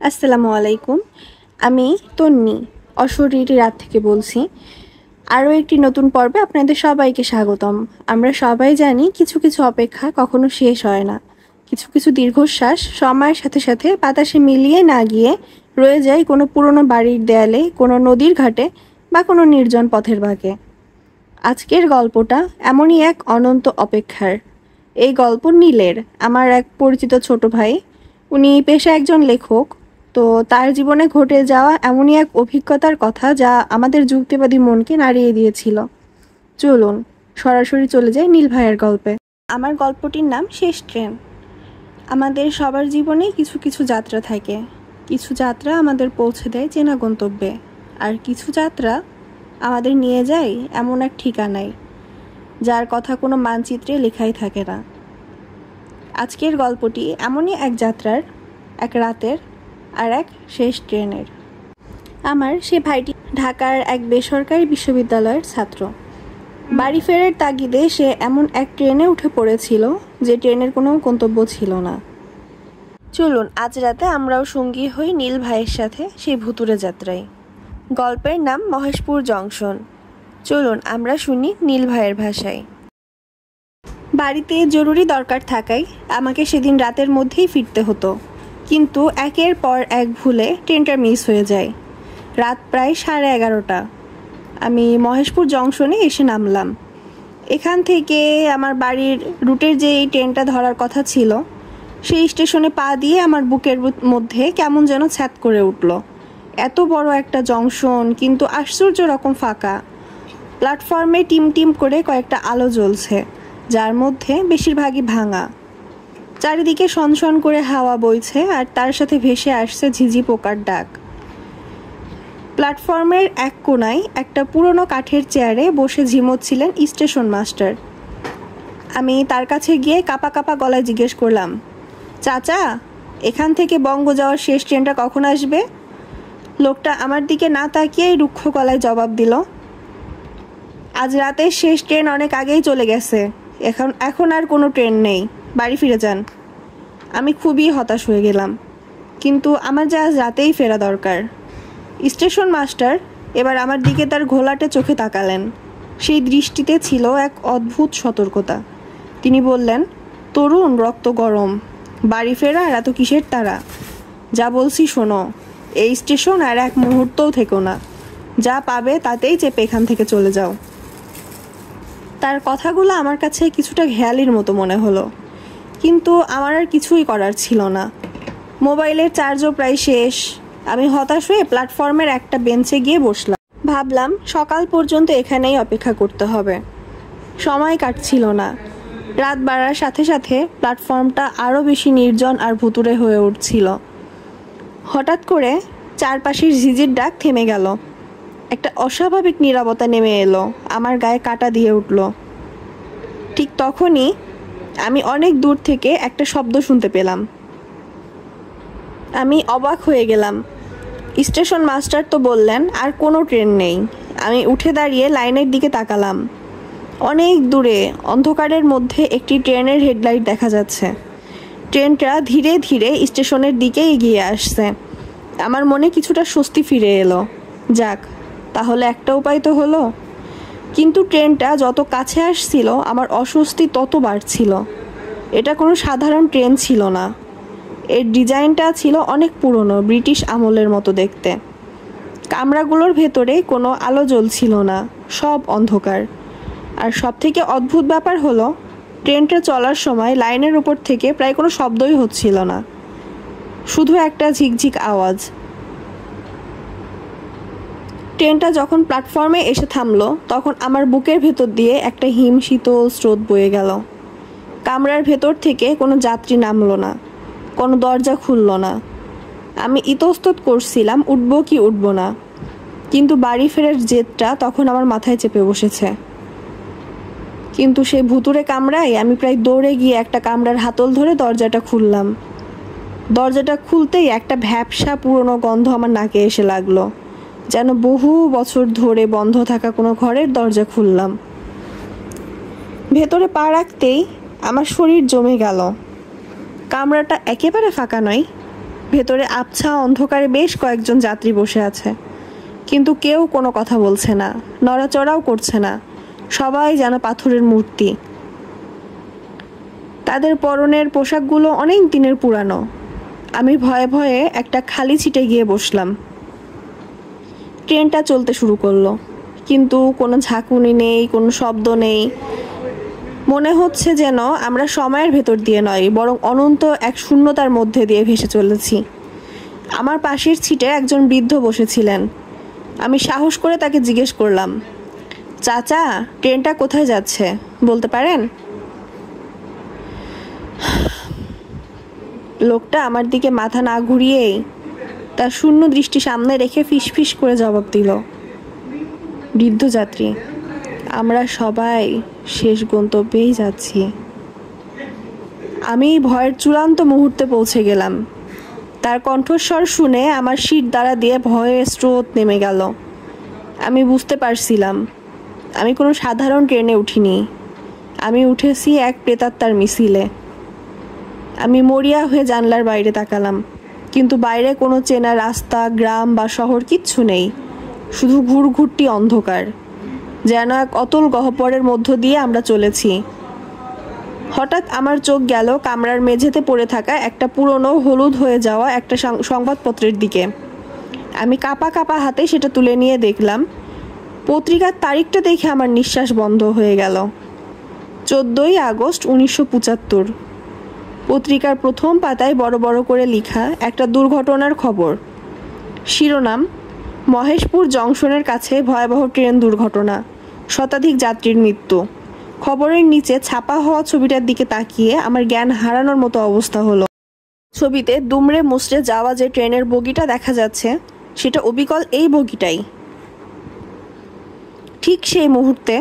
আসসালামু আলাইকুম। আমি তন্নি অশরীরী রাত থেকে বলছি। আরও একটি নতুন পর্বে আপনাদের সবাইকে স্বাগতম। আমরা সবাই জানি কিছু কিছু অপেক্ষা কখনো শেষ হয় না। কিছু কিছু দীর্ঘশ্বাস সময়ের সাথে সাথে বাতাসে মিলিয়ে না গিয়ে রয়ে যায় কোনো পুরনো বাড়ির দেয়ালে, কোনো নদীর ঘাটে বা কোনো নির্জন পথের বাঁকে। আজকের গল্পটা এমনই এক অনন্ত অপেক্ষার। এই গল্প নীলের, আমার এক পরিচিত ছোট ভাই। উনি পেশা একজন লেখক। তো তার জীবনে ঘটে যাওয়া এমনই এক অভিজ্ঞতার কথা যা আমাদের যুক্তিবাদী মনকে নাড়িয়ে দিয়েছিল। চলুন সরাসরি চলে যাই নীল ভাইয়ের গল্পে। আমার গল্পটির নাম শেষ ট্রেন। আমাদের সবার জীবনে কিছু কিছু যাত্রা থাকে। কিছু যাত্রা আমাদের পৌঁছে দেয় চেনা গন্তব্যে, আর কিছু যাত্রা আমাদের নিয়ে যায় এমন এক ঠিকানায় যার কথা কোনো মানচিত্রে লেখাই থাকে না। আজকের গল্পটি এমনই এক যাত্রার, এক রাতের আর এক শেষ ট্রেনের। আমার সে ভাইটি ঢাকার এক বেসরকারি বিশ্ববিদ্যালয়ের ছাত্র। বাড়ি ফেরার তাগিদে সে এমন এক ট্রেনে উঠে পড়েছিল যে ট্রেনের কোনো গন্তব্য ছিল না। চলুন আজ রাতে আমরাও সঙ্গী হই নীল ভাইয়ের সাথে সেই ভুতুরে যাত্রায়। গল্পের নাম মহেশপুর জংশন। চলুন আমরা শুনি নীল ভাইয়ের ভাষায়। বাড়িতে জরুরি দরকার থাকায় আমাকে সেদিন রাতের মধ্যেই ফিরতে হতো, কিন্তু একের পর এক ভুলে ট্রেনটা মিস হয়ে যায়। রাত প্রায় 11:30। আমি মহেশপুর জংশনে এসে নামলাম। এখান থেকে আমার বাড়ির রুটের যে এই ট্রেনটা ধরার কথা ছিল, সেই স্টেশনে পা দিয়ে আমার বুকের মধ্যে কেমন যেন ছ্যাদ করে উঠল। এত বড় একটা জংশন, কিন্তু আশ্চর্য রকম ফাঁকা। প্ল্যাটফর্মে টিম টিম করে কয়েকটা আলো জ্বলছে, যার মধ্যে বেশিরভাগই ভাঙা। চারিদিকে সনসন করে হাওয়া বইছে, আর তার সাথে ভেসে আসছে ঝিঝি পোকার ডাক। প্ল্যাটফর্মের এক কোনায় একটা পুরনো কাঠের চেয়ারে বসে ঝিমোচ্ছিলেন স্টেশন মাস্টার। আমি তার কাছে গিয়ে কাপা কাপা গলায় জিজ্ঞেস করলাম, চাচা, এখান থেকে বঙ্গ যাওয়ার শেষ ট্রেনটা কখন আসবে? লোকটা আমার দিকে না তাকিয়েই রুক্ষ গলায় জবাব দিল, আজ রাতের শেষ ট্রেন অনেক আগেই চলে গেছে। এখন আর কোনো ট্রেন নেই, বাড়ি ফিরে যান। আমি খুবই হতাশ হয়ে গেলাম, কিন্তু আমার যে আজ রাতেই ফেরা দরকার। স্টেশন মাস্টার এবার আমার দিকে তার ঘোলাটে চোখে তাকালেন। সেই দৃষ্টিতে ছিল এক অদ্ভুত সতর্কতা। তিনি বললেন, তরুণ, রক্ত গরম, বাড়ি ফেরা আর এত কিসের তারা? যা বলছি শোনো, এই স্টেশন আর এক মুহূর্তও থেকো না। যা পাবে তাতেই চেপে এখান থেকে চলে যাও। তার কথাগুলো আমার কাছে কিছুটা ঘেয়ালির মতো মনে হলো, কিন্তু আমার আর কিছুই করার ছিল না। মোবাইলের চার্জও প্রায় শেষ। আমি হতাশ হয়ে প্ল্যাটফর্মের একটা বেঞ্চে গিয়ে বসলাম। ভাবলাম সকাল পর্যন্ত এখানেই অপেক্ষা করতে হবে। সময় কাটছিল না। রাত বাড়ার সাথে সাথে প্ল্যাটফর্মটা আরও বেশি নির্জন আর ভুতুরে হয়ে উঠছিল। হঠাৎ করে চারপাশের ঝিঝির ডাক থেমে গেল। একটা অস্বাভাবিক নীরবতা নেমে এলো, আমার গায়ে কাঁটা দিয়ে উঠল। ঠিক তখনই আমি অনেক দূর থেকে একটা শব্দ শুনতে পেলাম। আমি অবাক হয়ে গেলাম। স্টেশন মাস্টার তো বললেন আর কোনো ট্রেন নেই। আমি উঠে দাঁড়িয়ে লাইনের দিকে তাকালাম। অনেক দূরে অন্ধকারের মধ্যে একটি ট্রেনের হেডলাইট দেখা যাচ্ছে। ট্রেনটা ধীরে ধীরে স্টেশনের দিকে এগিয়ে আসছে। আমার মনে কিছুটা স্বস্তি ফিরে এলো। যাক, তাহলে একটা উপায় তো হলো। কিন্তু ট্রেনটা যত কাছে আসছিল আমার অস্বস্তি তত বাড়ছিল। এটা কোনো সাধারণ ট্রেন ছিল না। এর ডিজাইনটা ছিল অনেক পুরনো, ব্রিটিশ আমলের মতো দেখতে। কামরাগুলোর ভেতরে কোনো আলো জ্বলছিল না, সব অন্ধকার। আর সবথেকে অদ্ভুত ব্যাপার হলো, ট্রেনটা চলার সময় লাইনের উপর থেকে প্রায় কোনো শব্দই হচ্ছিল না, শুধু একটা ঝিকঝিক আওয়াজ। ট্রেনটা যখন প্ল্যাটফর্মে এসে থামলো, তখন আমার বুকের ভেতর দিয়ে একটা হিম শীতল স্রোত বয়ে গেল। কামরার ভেতর থেকে কোনো যাত্রী নামলো না, কোনো দরজা খুলল না। আমি ইতস্তত করছিলাম উঠবো কি উঠবো না, কিন্তু বাড়ি ফেরার জেদটা তখন আমার মাথায় চেপে বসেছে। কিন্তু সেই ভুতুরে কামরায় আমি প্রায় দৌড়ে গিয়ে একটা কামরার হাতল ধরে দরজাটা খুললাম। দরজাটা খুলতেই একটা ভ্যাপসা পুরনো গন্ধ আমার নাকে এসে লাগলো, যেন বহু বছর ধরে বন্ধ থাকা কোনো ঘরের দরজা খুললাম। ভেতরে পা রাখতেই আমার শরীর জমে গেল। কামরাটা একেবারে ফাঁকা নয়, ভেতরে আবছা অন্ধকারে বেশ কয়েকজন যাত্রী বসে আছে, কিন্তু কেউ কোনো কথা বলছে না, নড়াচড়াও করছে না। সবাই যেন পাথরের মূর্তি। তাদের পরনের পোশাকগুলো অনেক দিনের পুরানো। আমি ভয়ে ভয়ে একটা খালি সিটে গিয়ে বসলাম। ট্রেনটা চলতে শুরু করলো, কিন্তু কোনো ঝাঁকুনি নেই, কোনো শব্দ নেই। মনে হচ্ছে যেন আমরা সময়ের ভেতর দিয়ে নয়, বরং অনন্ত এক শূন্যতার মধ্যে দিয়ে ভেসে চলেছি। আমার পাশের সিটে একজন বৃদ্ধ বসেছিলেন। আমি সাহস করে তাকে জিজ্ঞেস করলাম, চাচা, ট্রেনটা কোথায় যাচ্ছে বলতে পারেন? লোকটা আমার দিকে মাথা না ঘুরিয়েই তার শূন্য দৃষ্টি সামনে রেখে ফিসফিস করে জবাব দিল, বৃদ্ধ যাত্রী, আমরা সবাই শেষ গন্তব্যেই যাচ্ছি। আমি ভয়ের চূড়ান্ত মুহূর্তে পৌঁছে গেলাম। তার কণ্ঠস্বর শুনে আমার শির দ্বারা দিয়ে ভয়ের স্রোত নেমে গেল। আমি বুঝতে পারছিলাম আমি কোনো সাধারণ ট্রেনে উঠিনি, আমি উঠেছি এক প্রেতাত্মার মিছিলে। আমি মরিয়া হয়ে জানলার বাইরে তাকালাম, কিন্তু বাইরে কোনো চেনা রাস্তা, গ্রাম বা শহর কিচ্ছু নেই, শুধু ঘুরঘুরটি অন্ধকার, যেন এক অতল গহ্বরের মধ্য দিয়ে আমরা চলেছি। হঠাৎ আমার চোখ গেল কামরার মেঝেতে পড়ে থাকা একটা পুরনো হলুদ হয়ে যাওয়া একটা সংবাদপত্রের দিকে। আমি কাঁপা কাঁপা হাতে সেটা তুলে নিয়ে দেখলাম। পত্রিকার তারিখটা দেখে আমার নিঃশ্বাস বন্ধ হয়ে গেল। 14ই আগস্ট 1975। পত্রিকার প্রথম পাতায় বড় বড় করে লেখা একটা দুর্ঘটনার খবর। শিরোনাম, মহেশপুর জংশনের কাছে ভয়াবহ ট্রেন দুর্ঘটনা, শতাধিক যাত্রীর মৃত্যু। খবরের নিচে ছাপা হওয়া ছবিটার দিকে তাকিয়ে আমার জ্ঞান হারানোর মতো অবস্থা হলো। ছবিতে দুমড়ে মুচড়ে যাওয়া যে ট্রেনের বগিটা দেখা যাচ্ছে, সেটা অবিকল এই বগিটাই। ঠিক সেই মুহূর্তে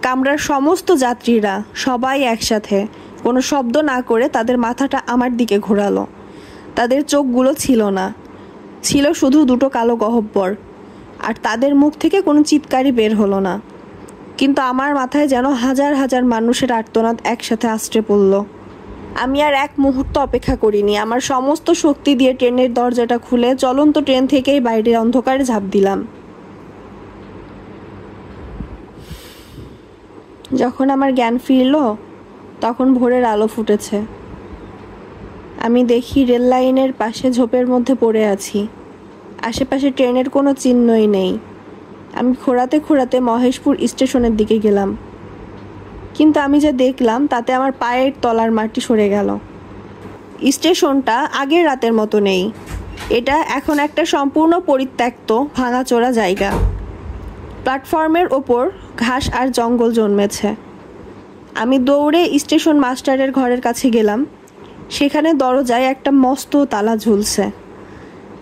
কামরার সমস্ত যাত্রীরা সবাই একসাথে কোনো শব্দ না করে তাদের মাথাটা আমার দিকে ঘোরালো। তাদের চোখগুলো ছিল না, ছিল শুধু দুটো কালো গহ্বর, আর তাদের মুখ থেকে কোনো চিৎকারই বের হলো না। কিন্তু আমার মাথায় যেন হাজার হাজার মানুষের আর্তনাদ একসাথে আছড়ে পড়ল। আমি আর এক মুহূর্ত অপেক্ষা করিনি, আমার সমস্ত শক্তি দিয়ে ট্রেনের দরজাটা খুলে চলন্ত ট্রেন থেকেই বাইরে অন্ধকারে ঝাঁপ দিলাম। যখন আমার জ্ঞান ফিরল, তখন ভোরের আলো ফুটেছে। আমি দেখি রেল লাইনের পাশে ঝোপের মধ্যে পড়ে আছি। আশেপাশে ট্রেনের কোনো চিহ্নই নেই। আমি খোঁড়াতে খোঁড়াতে মহেশপুর স্টেশনের দিকে গেলাম, কিন্তু আমি যা দেখলাম তাতে আমার পায়ের তলার মাটি সরে গেল। স্টেশনটা আগের রাতের মতো নেই। এটা এখন একটা সম্পূর্ণ পরিত্যক্ত ভাঙাচোরা জায়গা। প্ল্যাটফর্মের ওপর ঘাস আর জঙ্গল জন্মেছে। আমি দৌড়ে স্টেশন মাস্টারের ঘরের কাছে গেলাম। সেখানে দরজায় একটা মস্ত তালা ঝুলছে।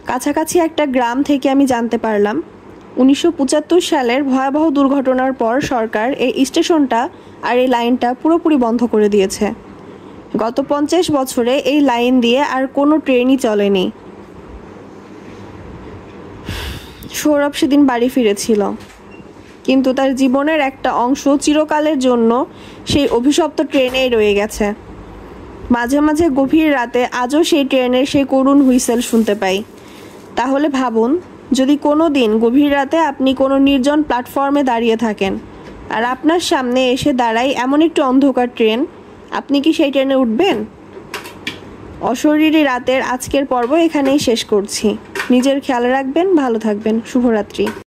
কাছাকাছি একটা গ্রাম থেকে আমি জানতে পারলাম 1975 সালের ভয়াবহ দুর্ঘটনার পর সরকার এই স্টেশনটা আর এই লাইনটা পুরোপুরি বন্ধ করে দিয়েছে। গত 50 বছরে এই লাইন দিয়ে আর কোনো ট্রেনই চলেনি। সৌরভ সেদিন বাড়ি ফিরেছিল, কিন্তু তার জীবনের একটা অংশ চিরকালের জন্য সেই অভিশপ্ত ট্রেনেই রয়ে গেছে। মাঝে মাঝে গভীর রাতে আজও সেই ট্রেনের সেই করুণ হুইসেল শুনতে পাই। তাহলে ভাবুন, যদি কোনো দিন গভীর রাতে আপনি কোনো নির্জন প্ল্যাটফর্মে দাঁড়িয়ে থাকেন আর আপনার সামনে এসে দাঁড়ায় এমন একটি অন্ধকার ট্রেন, আপনি কি সেই ট্রেনে উঠবেন? অশরীরী রাতের আজকের পর্ব এখানেই শেষ করছি। নিজের খেয়াল রাখবেন, ভালো থাকবেন। শুভরাত্রি।